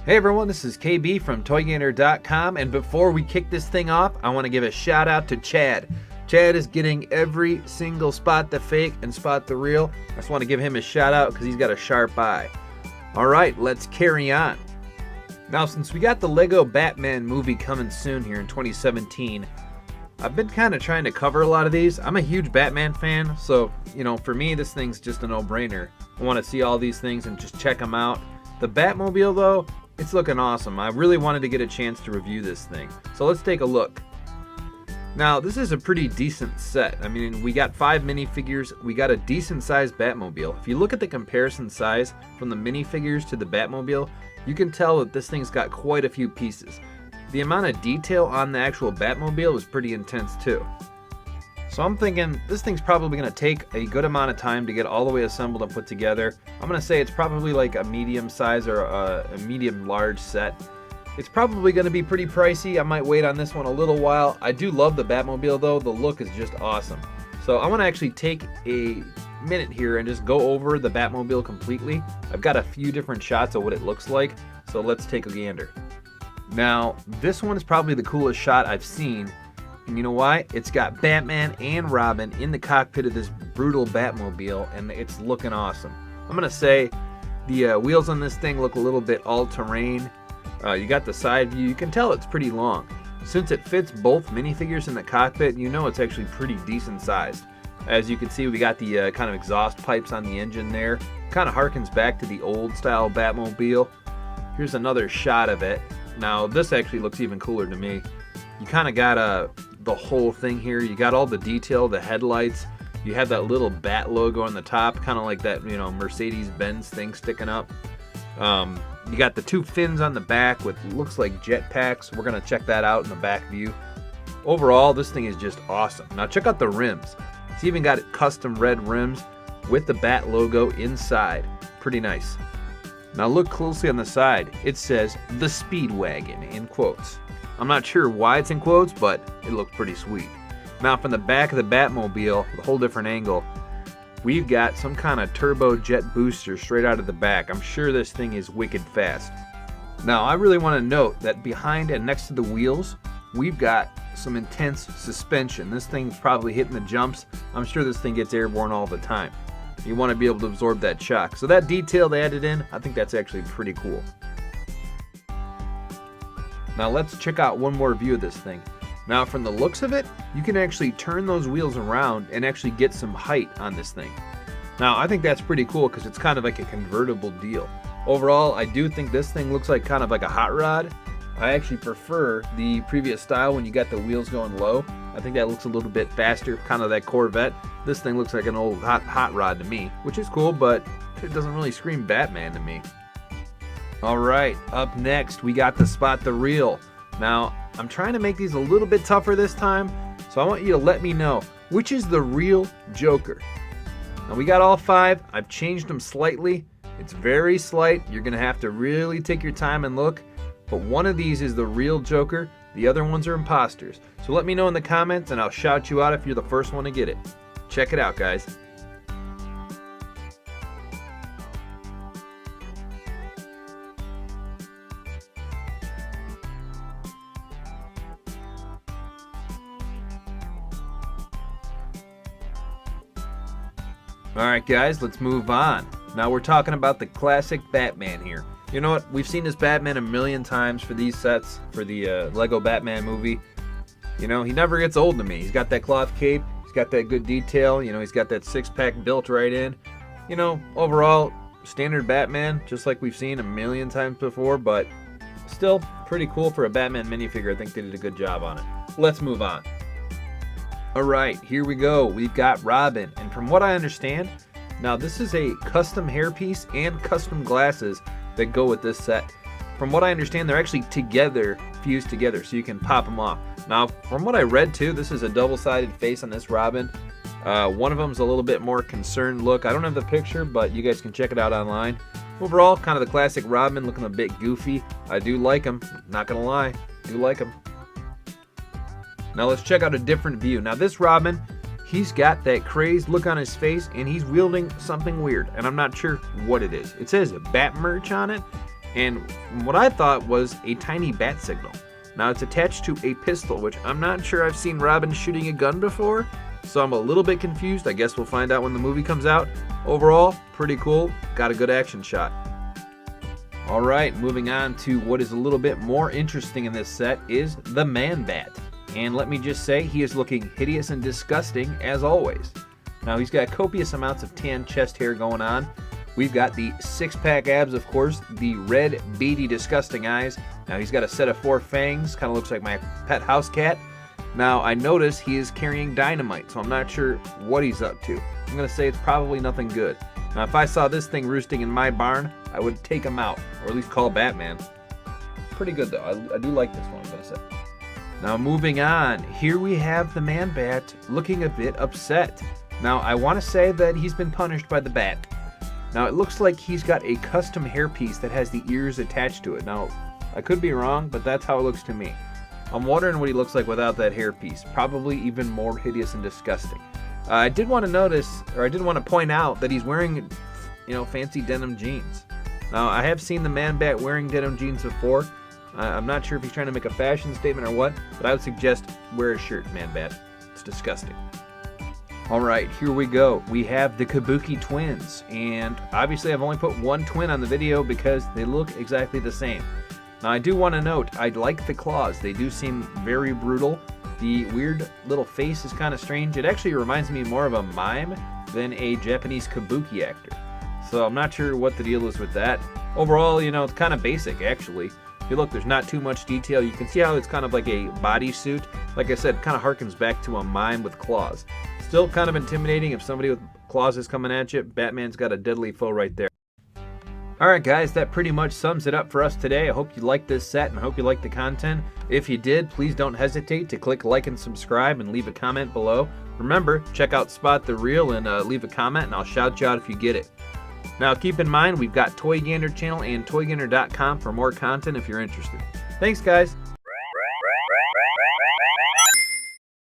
Hey everyone, this is KB from ToyGainer.com, and before we kick this thing off, I want to give a shout out to Chad. Chad is getting every single spot the fake and spot the real. I just want to give him a shout out because he's got a sharp eye. Alright, let's carry on. Now, since we got the Lego Batman movie coming soon here in 2017, I've been kind of trying to cover a lot of these. I'm a huge Batman fan, so, for me, this thing's just a no-brainer. I want to see all these things and just check them out. The Batmobile, though, it's looking awesome. I really wanted to get a chance to review this thing. So let's take a look. Now, this is a pretty decent set. I mean, we got 5 minifigures. We got a decent-sized Batmobile. If you look at the comparison size from the minifigures to the Batmobile, you can tell that this thing's got quite a few pieces. The amount of detail on the actual Batmobile was pretty intense too. So I'm thinking this thing's probably going to take a good amount of time to get all the way assembled and put together. I'm going to say it's probably like a medium size or a medium large set. It's probably going to be pretty pricey. I might wait on this one a little while. I do love the Batmobile though. The look is just awesome. So I want to actually take a minute here and just go over the Batmobile completely. I've got a few different shots of what it looks like. So let's take a gander. Now, this one is probably the coolest shot I've seen. And you know why? It's got Batman and Robin in the cockpit of this brutal Batmobile, and it's looking awesome. I'm going to say the wheels on this thing look a little bit all-terrain. You got the side view. You can tell it's pretty long. Since it fits both minifigures in the cockpit, you know it's actually pretty decent sized. As you can see, we got the kind of exhaust pipes on the engine there. Kind of harkens back to the old style Batmobile. Here's another shot of it. Now, this actually looks even cooler to me. You kind of got the whole thing here. You got all the detail, the headlights. You have that little bat logo on the top, kind of like that, Mercedes-Benz thing sticking up. You got the 2 fins on the back with looks like jetpacks. We're going to check that out in the back view. Overall, this thing is just awesome. Now check out the rims. It's even got custom red rims with the bat logo inside. Pretty nice. Now look closely on the side. It says, "The Speedwagon," in quotes. I'm not sure why it's in quotes, but it looks pretty sweet. Now from the back of the Batmobile, a whole different angle, we've got some kind of turbojet booster straight out of the back. I'm sure this thing is wicked fast. Now I really want to note that behind and next to the wheels, we've got some intense suspension. This thing's probably hitting the jumps. I'm sure this thing gets airborne all the time. You want to be able to absorb that shock. So that detail they added in, I think that's actually pretty cool. Now let's check out one more view of this thing. Now from the looks of it, you can actually turn those wheels around and actually get some height on this thing. Now I think that's pretty cool because it's kind of like a convertible deal. Overall, I do think this thing looks like kind of like a hot rod. I actually prefer the previous style when you got the wheels going low. I think that looks a little bit faster, kind of that Corvette. This thing looks like an old hot rod to me, which is cool, but it doesn't really scream Batman to me. Alright, up next we got the Spot the Real. Now, I'm trying to make these a little bit tougher this time, so I want you to let me know which is the real Joker. Now we got all 5, I've changed them slightly. It's very slight, you're going to have to really take your time and look, but one of these is the real Joker, the other ones are imposters. So let me know in the comments and I'll shout you out if you're the first one to get it. Check it out, guys. Alright guys, let's move on. Now we're talking about the classic Batman here. You know what, we've seen this Batman a million times for these sets, for the Lego Batman movie. He never gets old to me. He's got that cloth cape, he's got that good detail, he's got that 6-pack built right in. Overall, standard Batman, just like we've seen a million times before, but still pretty cool for a Batman minifigure. I think they did a good job on it. Let's move on. Alright, here we go. We've got Robin, and from what I understand, now this is a custom hairpiece and custom glasses that go with this set. From what I understand, they're actually fused together, so you can pop them off. Now, from what I read too, this is a double-sided face on this Robin. One of them's a little bit more concerned look. I don't have the picture, but you guys can check it out online. Overall, kind of the classic Robin, looking a bit goofy. I do like him, not gonna lie, I do like him. Now let's check out a different view. Now this Robin, he's got that crazed look on his face, and he's wielding something weird, and I'm not sure what it is. It says Bat merch on it, and what I thought was a tiny bat signal. Now it's attached to a pistol, which I'm not sure I've seen Robin shooting a gun before, so I'm a little bit confused. I guess we'll find out when the movie comes out. Overall, pretty cool. Got a good action shot. All right, moving on to what is a little bit more interesting in this set is the Man-Bat. And let me just say, he is looking hideous and disgusting as always. Now he's got copious amounts of tan chest hair going on. We've got the six-pack abs, of course, the red, beady, disgusting eyes. Now he's got a set of 4 fangs, kind of looks like my pet house cat. Now I notice he is carrying dynamite, so I'm not sure what he's up to. I'm going to say it's probably nothing good. Now if I saw this thing roosting in my barn, I would take him out, or at least call Batman. Pretty good though, I do like this one, I'm going to say. Now moving on, here we have the Man-Bat looking a bit upset. Now I want to say that he's been punished by the Bat. Now it looks like he's got a custom hairpiece that has the ears attached to it. Now I could be wrong, but that's how it looks to me. I'm wondering what he looks like without that hairpiece. Probably even more hideous and disgusting. I did want to point out that he's wearing, fancy denim jeans. Now I have seen the Man-Bat wearing denim jeans before. I'm not sure if he's trying to make a fashion statement or what, but I would suggest wear a shirt, Man-Bat. It's disgusting. Alright, here we go. We have the Kabuki twins, and obviously I've only put one twin on the video because they look exactly the same. Now I do want to note, I like the claws. They do seem very brutal. The weird little face is kind of strange. It actually reminds me more of a mime than a Japanese Kabuki actor. So I'm not sure what the deal is with that. Overall, it's kind of basic actually. If you look, there's not too much detail. You can see how it's kind of like a bodysuit. Like I said, kind of harkens back to a mime with claws. Still kind of intimidating if somebody with claws is coming at you. Batman's got a deadly foe right there. Alright guys, that pretty much sums it up for us today. I hope you liked this set and I hope you liked the content. If you did, please don't hesitate to click like and subscribe and leave a comment below. Remember, check out Spot the Reel and leave a comment and I'll shout you out if you get it. Now keep in mind, we've got Toy Gander channel and toygander.com for more content if you're interested. Thanks guys!